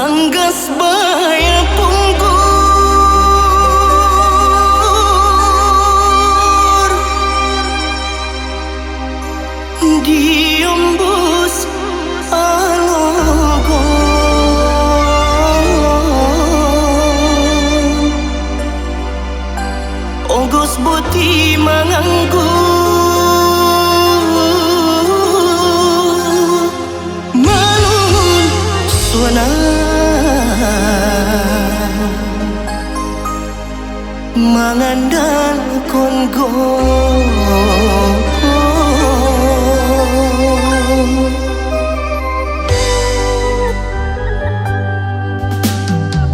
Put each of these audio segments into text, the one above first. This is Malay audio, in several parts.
Sanggas baya punggur diembus alogon ogos buti manganggu malun suana mangandal kongo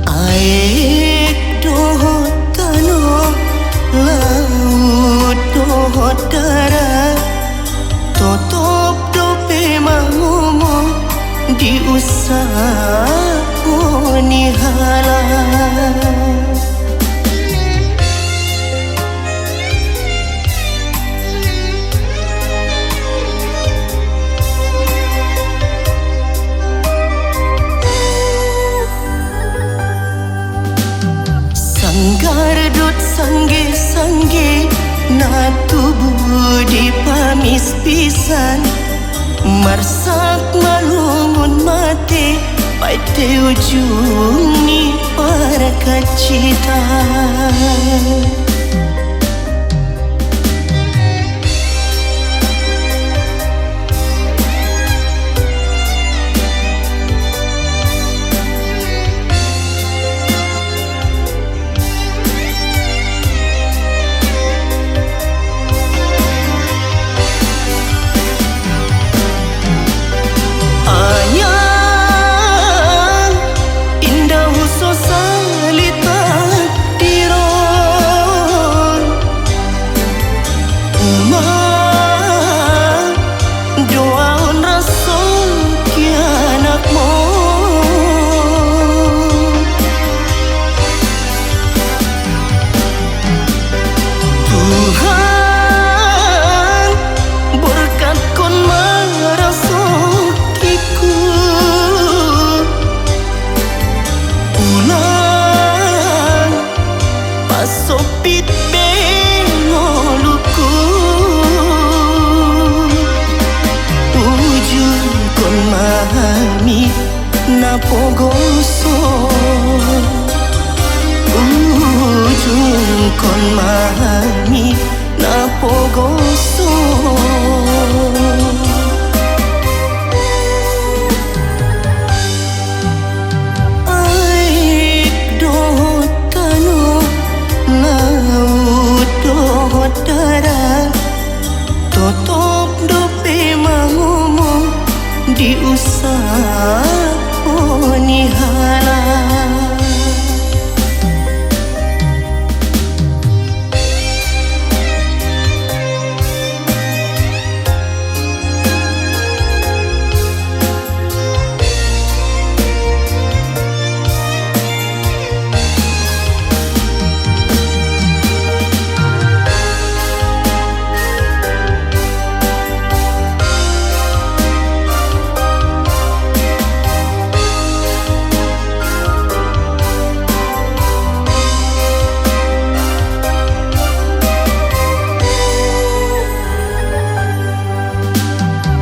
aek dohot tano laut dohot darat totop dope mangumo diusah ni halal Sanggar sangge-sangge na tubuh di pamis pisan marsak malungun mate pada ujung ni para kacita sopit bengoluku ujung kon mahami napogoso ujung kon mahami napogoso totop dope mangumu diusah ni halal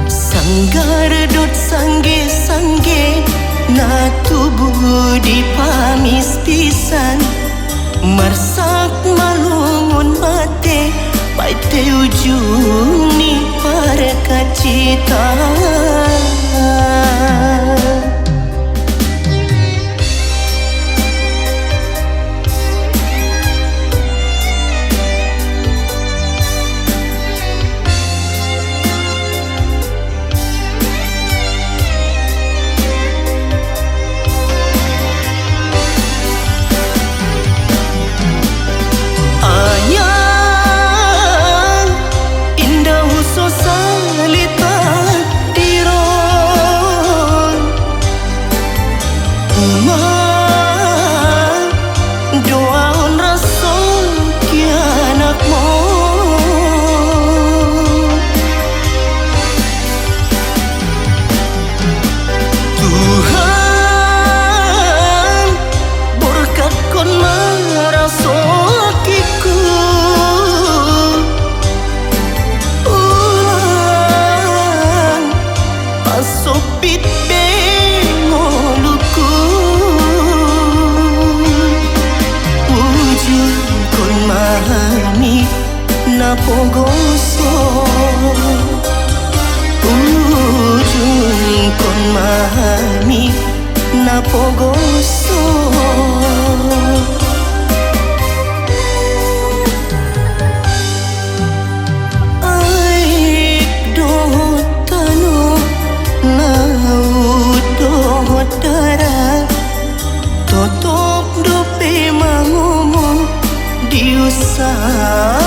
Sanggar sangge-sangge na tubuh di pamis pisan marsak malungun mate pada ujung ni para kacita Indah husus salita pit bengoluku ujung kon mahami na pogoso ujung kon mahami na pogoso Totop dope mangumu diusah